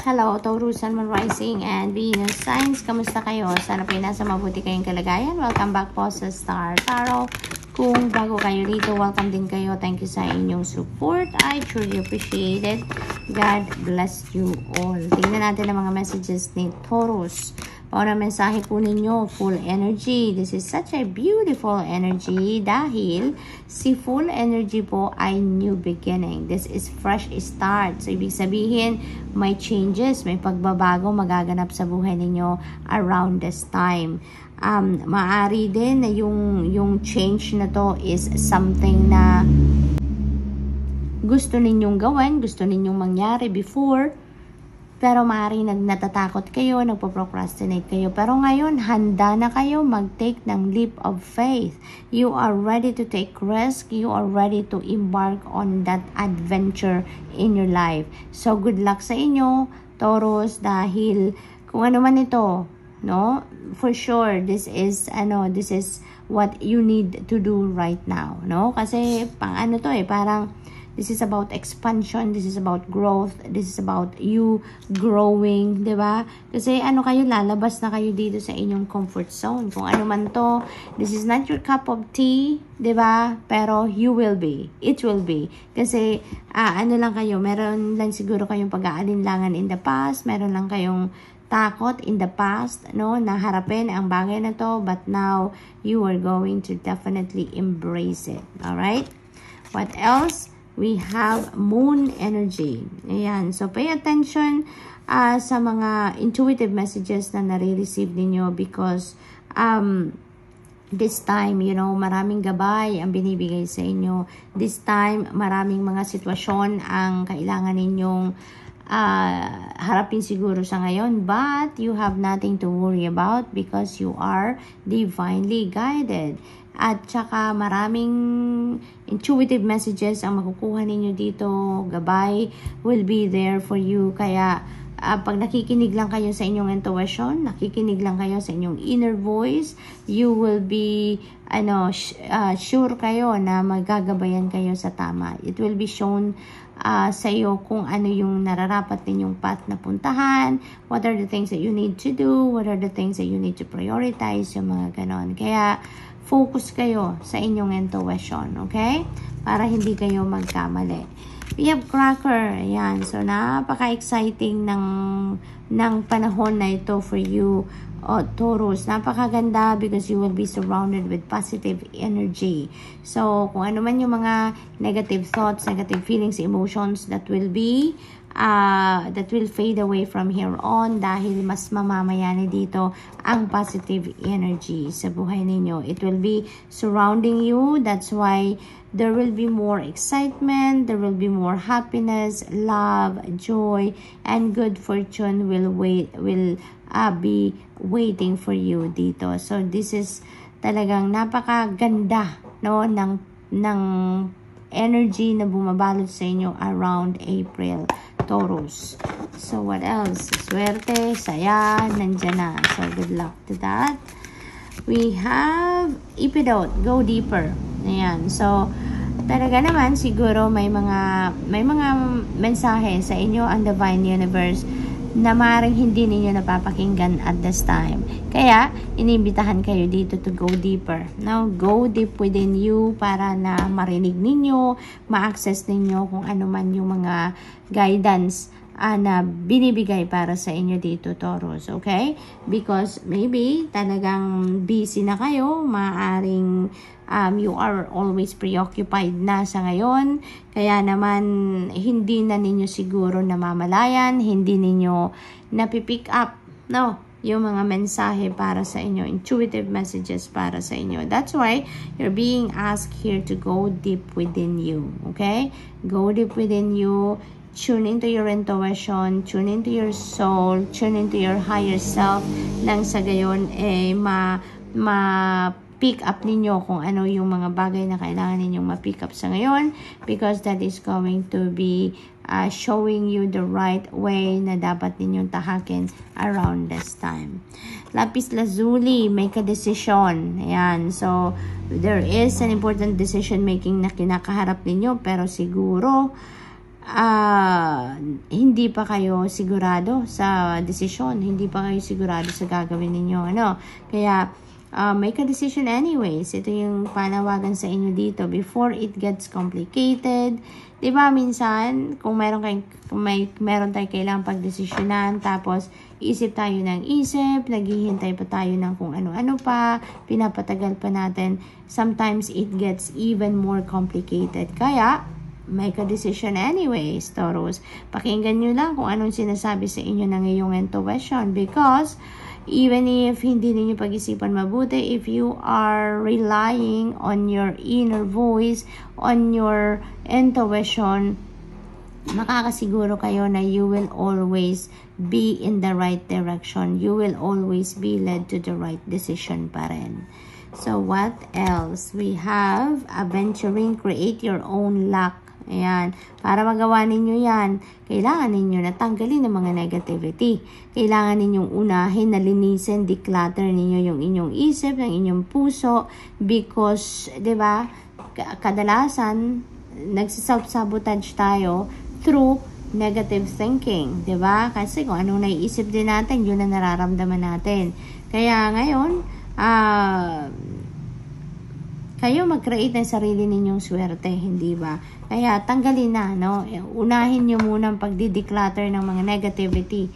Hello, Taurus, Sun, Moon, Rising, and Venus signs. Kamusta kayo? Sana po nasa mabuti kayong kalagayan. Welcome back po sa Star Tarot. Kung bago kayo dito, welcome din kayo. Thank you sa inyong support. I truly appreciate it. God bless you all. Tingnan natin ang mga messages ni Taurus. Paano mensahe po ninyo? Full energy. This is such a beautiful energy dahil si full energy po ay new beginning. This is fresh start. So, ibig sabihin, may changes, may pagbabago magaganap sa buhay ninyo around this time. Maari din na yung change na to is something na gusto ninyong gawin, gusto ninyong mangyari before. Pero maaaring natatakot kayo, nagpo-procrastinate kayo. Pero ngayon, handa na kayo mag-take ng leap of faith. You are ready to take risk. You are ready to embark on that adventure in your life. So, good luck sa inyo, Taurus, dahil kung ano man ito, no? For sure, this is what you need to do right now, no? Kasi, parang this is about expansion, this is about growth, this is about you growing, di ba? Kasi lalabas na kayo dito sa inyong comfort zone. Kung ano man to, this is not your cup of tea, di ba? Pero you will be. It will be. Kasi, lang kayo, meron lang siguro kayong pag-aalinlangan in the past, meron lang kayong takot in the past, no? Naharapin ang bagay na to, but now, you are going to definitely embrace it. Alright? What else? We have moon energy. Ayan. So, pay attention sa mga intuitive messages na nare-receive ninyo because this time, maraming gabay ang binibigay sa inyo. This time, maraming mga sitwasyon ang kailangan ninyong harapin siguro sa ngayon, but you have nothing to worry about because you are divinely guided. At saka maraming intuitive messages ang makukuha ninyo dito. Gabay will be there for you. Kaya pag nakikinig lang kayo sa inyong intuition, nakikinig lang kayo sa inyong inner voice, you will be sure kayo na magagabayan kayo sa tama. It will be shown sa iyo kung ano yung nararapat ninyong path na puntahan, what are the things that you need to do, what are the things that you need to prioritize, yung mga ganon. Kaya focus kayo sa inyong intuition, okay? Para hindi kayo magkamali. We have Cracker. Ayan. So, napaka-exciting ng panahon na ito for you, Taurus. Napakaganda because you will be surrounded with positive energy. So, kung ano man yung mga negative thoughts, negative feelings, emotions that will fade away from here on dahil mas mamamayani dito ang positive energy sa buhay ninyo. It will be surrounding you. That's why there will be more excitement, there will be more happiness, love, joy, and good fortune will be waiting for you dito. So this is talagang napakaganda, no, ng energy na bumabalot sa inyo around April, Taurus. So, what else? Swerte, saya, nandyan na. So, good luck to that. We have Epidote, go deeper. Ayan. So, talaga naman, siguro may mga mensahe sa inyo ang Divine Universe na maaaring hindi ninyo napapakinggan at this time. Kaya, inibitahan kayo dito to go deeper. Now, go deep within you para na marinig ninyo, ma-access ninyo kung ano man yung mga guidance na binibigay para sa inyo dito, Taurus. Okay? Because maybe talagang busy na kayo, maaaring you are always preoccupied na sa ngayon. Kaya naman, hindi na ninyo siguro namamalayan, hindi ninyo napipick up, no, yung mga mensahe para sa inyo, intuitive messages para sa inyo. That's why you're being asked here to go deep within you. Okay? Go deep within you. Tune into your intuition, tune into your soul, tune into your higher self, nang sa gayon, pick up ninyo kung ano yung mga bagay na kailangan ninyong ma-pick up sa ngayon because that is going to be showing you the right way na dapat ninyong tahakin around this time. Lapis Lazuli, make a decision. Ayan. So, there is an important decision making na kinakaharap ninyo pero siguro hindi pa kayo sigurado sa desisyon, hindi pa kayo sigurado sa gagawin ninyo, kaya make a decision anyways. Ito yung panawagan sa inyo dito before it gets complicated. Diba, minsan kung meron tayong kailangang pagdesisyonan, tapos isip tayo ng isip, naghihintay pa tayo ng kung ano-ano pa, pinapatagal pa natin, sometimes it gets even more complicated. Kaya make a decision anyways, Taurus. Pakinggan nyo lang kung anong sinasabi sa inyo ng iyong intuition, because even if hindi ninyo pag-isipan mabuti, if you are relying on your inner voice, on your intuition, makakasiguro kayo na you will always be in the right direction. You will always be led to the right decision pa rin. So, what else? We have adventuring, create your own luck. Ayan. Para magawa ninyo yan, kailangan ninyo natanggalin ng mga negativity. Kailangan ninyong unahin, nalinisin, declutter ninyo yung inyong isip, ng inyong puso, because, diba, kadalasan, nagsiself-sabotage tayo through negative thinking, diba? Kasi kung anong naiisip din natin, yun ang nararamdaman natin. Kaya ngayon, kayo mag-create ng sarili ninyong swerte, hindi ba? Kaya tanggalin na, unahin nyo muna ang pagdi-declutter ng mga negativity,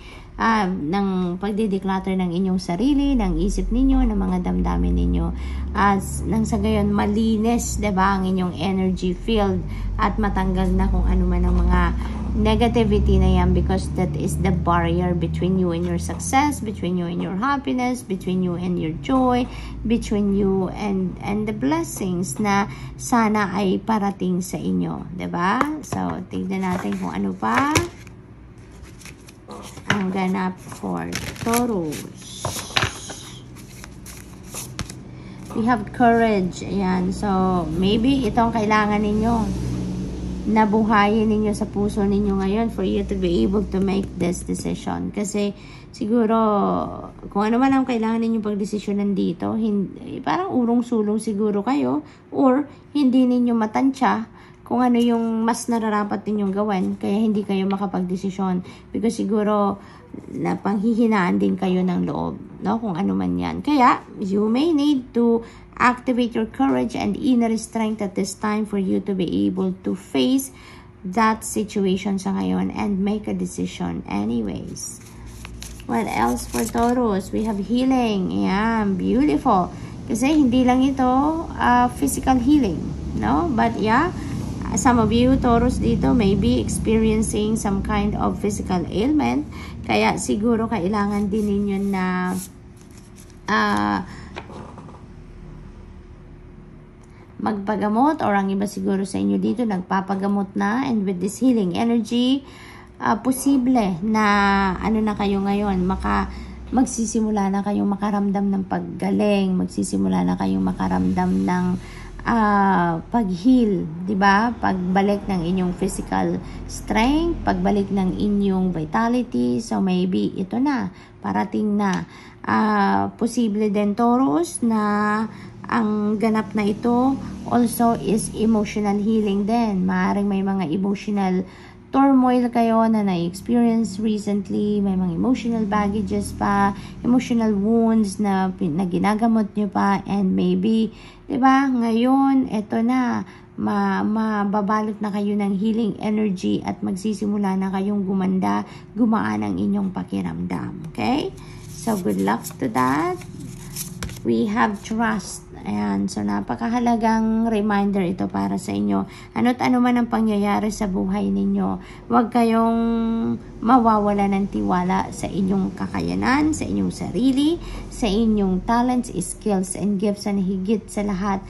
ng pagdi-declutter ng inyong sarili, ng isip ninyo, ng mga damdamin ninyo. Nang sa gayon, malinis, diba, ang inyong energy field, at matanggal na kung ano man ang mga negativity na yan, because that is the barrier between you and your success, between you and your happiness, between you and your joy, between you and the blessings na sana ay parating sa inyo, diba? So, tignan natin kung ano pa ang ganap for Taurus. We have courage. Ayan. So, maybe itong kailangan ninyo na buhayin ninyo sa puso ninyo ngayon for you to be able to make this decision. Kasi siguro, kung ano man ang kailangan ninyo pagdesisyonan dito, parang urong-sulong siguro kayo, or hindi ninyo matansya kung ano yung mas nararapat ninyong gawin, kaya hindi kayo makapagdesisyon. Because siguro, napanghihinaan din kayo ng loob, kung ano man yan. Kaya, you may need to activate your courage and inner strength at this time for you to be able to face that situation sa ngayon and make a decision anyways. What else for Taurus? We have healing. Ayan, beautiful. Kasi hindi lang ito physical healing, But yeah, some of you, Taurus, dito may be experiencing some kind of physical ailment. Kaya siguro kailangan din ninyo na magpagamot, or ang iba siguro sa inyo dito nagpapagamot na, and with this healing energy, posible na na kayo ngayon, magsisimula na kayong makaramdam ng paggaling, magsisimula na kayong makaramdam ng pag-heal, diba? Pagbalik ng inyong physical strength, pagbalik ng inyong vitality. So maybe ito na, parating na. Posible din, Taurus, na ang ganap na ito also is emotional healing din. Maaaring may mga emotional turmoil kayo na na-experience recently, may mga emotional baggages pa, emotional wounds na ginagamot nyo pa, and maybe, diba, ngayon, eto na, mababalot na kayo ng healing energy at magsisimula na kayong gumaan ang inyong pakiramdam. Okay? So, good luck to that. We have trust. Ayan, so napakahalagang reminder ito para sa inyo. Ano't ano man ang pangyayari sa buhay ninyo, huwag kayong mawawala ng tiwala sa inyong kakayanan, sa inyong sarili, sa inyong talents, skills, and gifts, and higit sa lahat,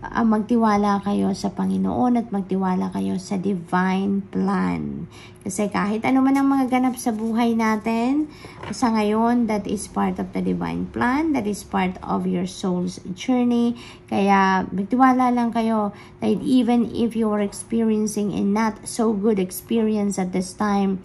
magtiwala kayo sa Panginoon at magtiwala kayo sa divine plan. Kasi kahit ano man ang mga ganap sa buhay natin, sa ngayon, that is part of the divine plan. That is part of your soul's journey. Kaya magtiwala lang kayo that even if you are experiencing a not so good experience at this time,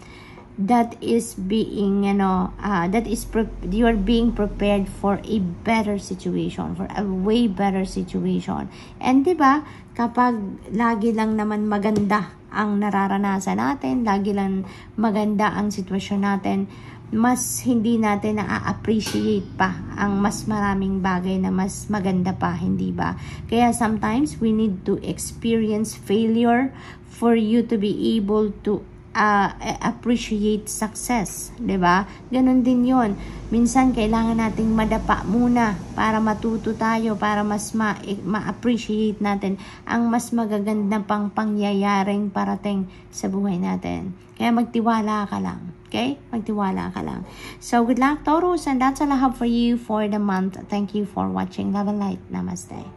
that is being, you are being prepared for a better situation, for a way better situation. And diba, kapag lagi lang naman maganda ang nararanasan natin, lagi lang maganda ang sitwasyon natin, mas hindi natin na-appreciate pa ang mas maraming bagay na mas maganda pa, hindi ba? Kaya sometimes we need to experience failure for you to be able to appreciate success, 'di ba? Ganon din 'yon. Minsan kailangan nating madapa muna para matuto tayo, para mas ma-appreciate natin ang mas magaganda pang pangyayaring parating sa buhay natin. Kaya magtiwala ka lang. Okay? Magtiwala ka lang. So, good luck, Taurus, and that's all I have for you for the month. Thank you for watching. Love and light. Namaste.